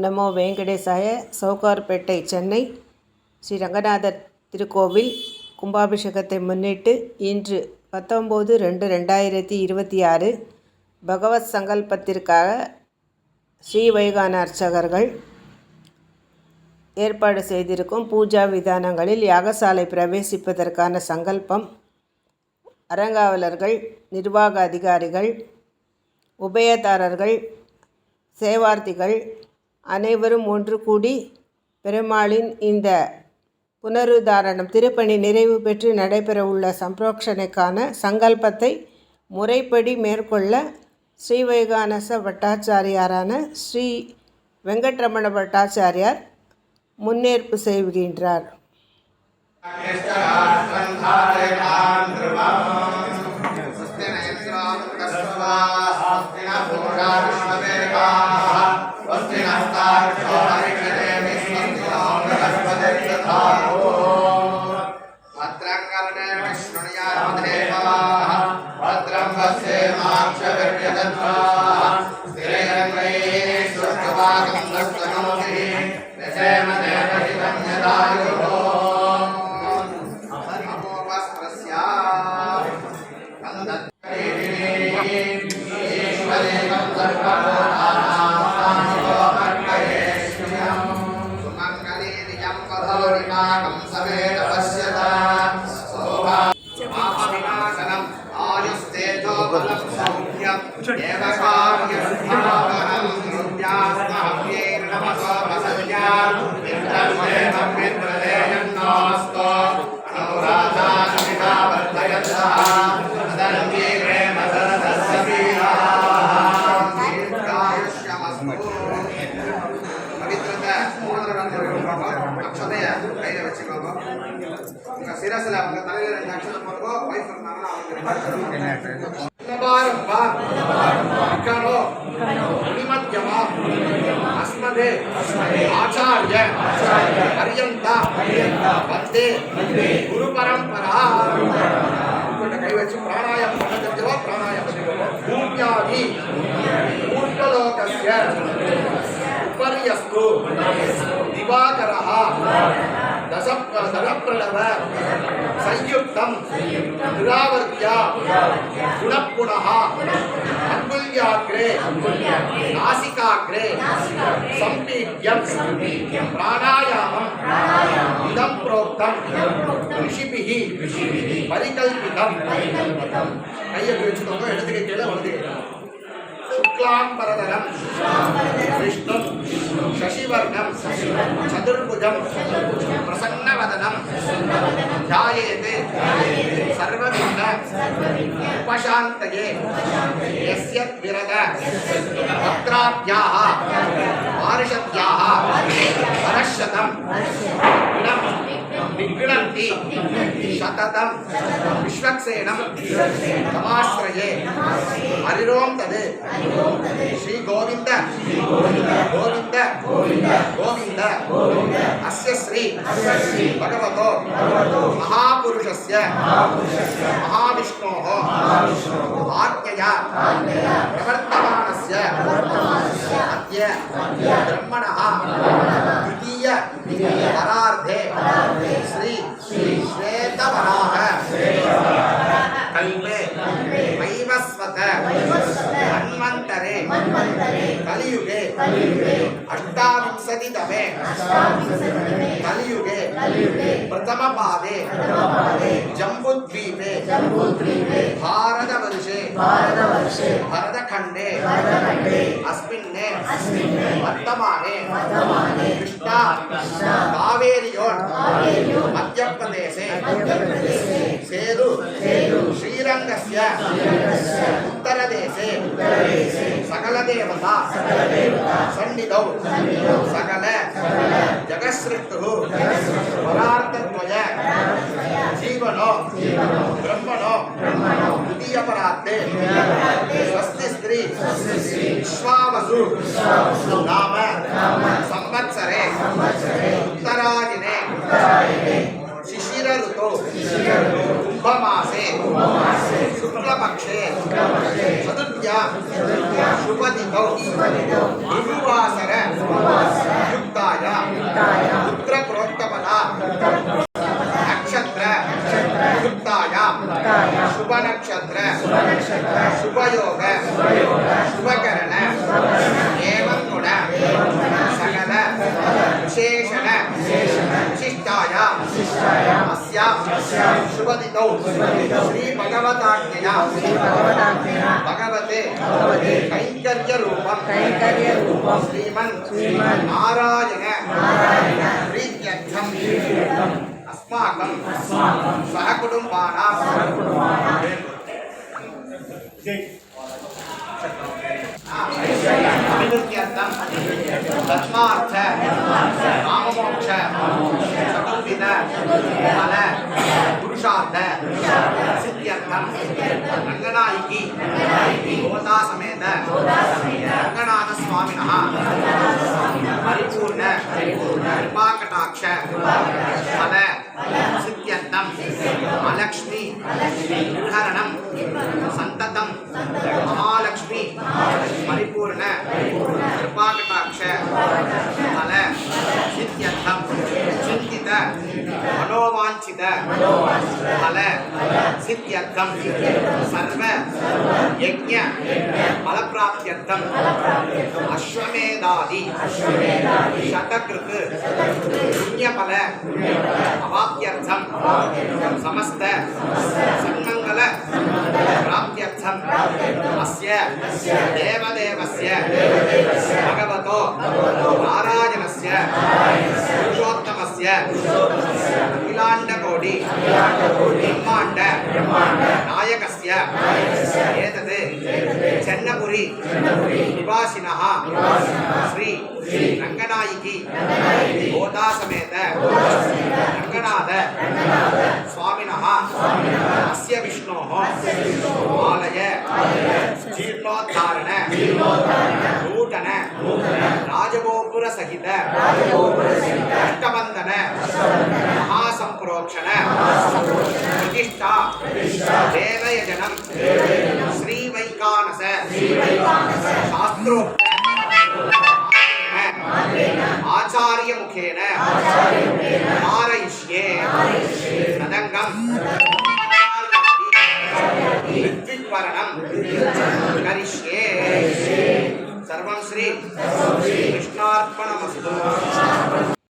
நமோ வெங்கடேசாய. சவுகார்பேட்டை, சென்னை ஸ்ரீ ரங்கநாதர் திருக்கோவில் கும்பாபிஷேகத்தை முன்னிட்டு இன்று 19/2/2026 பகவத் சங்கல்பத்திற்காக ஸ்ரீ வைகான அர்ச்சகர்கள் ஏற்பாடு செய்திருக்கும் பூஜா விதானங்களில் யாகசாலை பிரவேசிப்பதற்கான சங்கல்பம், அறங்காவலர்கள், நிர்வாக அதிகாரிகள், உபயதாரர்கள், சேவார்த்திகள் அனைவரும் ஒன்று கூடி பெருமாளின் இந்த புனருத்தாரணம் திருப்பணி நிறைவு பெற்று நடைபெறவுள்ள சம்பிரோக்ஷணைக்கான சங்கல்பத்தை முறைப்படி மேற்கொள்ள ஸ்ரீ வைகானச பட்டாச்சாரியாரான ஸ்ரீ வெங்கட்ரமண பட்டாச்சாரியார் முன்னேற்பு செய்கின்றார். சிரஸ்ல உங்க தலையில 2 அக்ஷரம் போடுங்க. வைஃப் இருந்தாங்கன்னா ஆச்சாரிய பர்யந்த வந்தே குரு பரம்பரா. கை வச்சு பிராணாயாமம் பண்ண தெரிஞ்சவா பிராணாயாமம். பூமியாதி ஊர்வலோகஸ்ய உபரியஸ்து திவாகரः தசப்ரணவ संयुक्तम दुरावर्त्य गुणपुनः अंगुल्याग्रे नासिकाग्रे संपीड्यं प्राणायामं इदं प्रोक्तं ऋषिभिः परिकल्पितं. கையை பிடிச்சுக்கோங்க. இடத்துக்கு கீழே வலது शुक्लांबरधरं विष्णु शशिवर्णं चतुर्भुजं प्रसन्नवदनं ध्यायेते सर्वविघ्न उपशान्तये यस्य विरद वक्त्राभ्याः वारिषद्याः वरशतं विघ्नन्ति शततं विश्वक्सेनं तमाश्रये. हरिरों तद् श्री गोविंद गोविंद गोविंद अस्य श्री भगवतो महापुरुषस्य महाविष्णोः आज्ञया प्रवर्तमानस्य अद्य ब्रह्मणः द्वितीय परार्धे श्री श्वेतवराह कल्पे वैवस्वत मन्वन्तरे कलियुगे अष्टाविंशतितमे कलियुगे प्रथमपादे जम्बूद्वीपे भारतवर्षे भरतखण्डे अस्मिन् वर्तमाने कृष्णा कावेर्योः मध्यप्रदेशे सेतु श्रीरङ्गस्य उत्तरदेशे सकलदेवता सन्निधौ सकल जगत्सृष्टुः परार्थद्वय जीवनो ब्रह्मणो द्वितीयपरार्थे स्वस्ति स्त्री विश्वावसु नाम संवत्सरे उत्तरायणे शिशिर ऋतौ कुंभमासे शुक्लपक्षे चतुर्थ्यां शुभतिथौ गुरुवासर विशिष्टायाम् अस्यां शुभदिनौ श्री भगवताज्ञया भगवते कैंकर्यरूपं श्रीमन् नारायण प्रीत्यर्थम् अस्माकं सहकुटुम्बानां अभिवृद्ध्यर्थं धर्मार्थ काममोक्ष चतुर्विध फल पुरुषार्थ सिद्ध्यर्थं रंगनायकी गोदा समेत रंगनाथ स्वामिनः परिपूर्ण कृपाकटाक्ष फल सिद्ध्यर्थं महालक्ष्मी विहरणं संततं महालक्ष्मी परिपूर्ण कृपाकटाक्ष फल सिद्ध्यर्थं चिंतित मनोवांछित फल सिद्ध्यर्थं सर्व यज्ञ फल प्राप्त्यर्थं अश्वमेधादि शतकृत पुण्य फल अवाप्त्यर्थं समस्त सन्मंगल प्राप्त्यर्थं अस्य देवदेवस्य भगवतो नारायणस्य पुरुषोत्तमस्य अखिलाण्डकोटि ब्रह्माण्ड नायकस्य एतत् चन्नपुरी निवासिनः श्री रंगनायकी गोदा समेत रंगनाथ स्वामिनः अस्य विष्णोः आलय जीर्णोद्धारण नूतन राजगोपुर सहित अष्टबंधन महासंप्रोक्षण प्रतिष्ठा देवयजनम श्री वैकानस शास्त्रोक्त आचार्य मुखेन कारयिष्ये मदंगम ऋत्विक्वरणं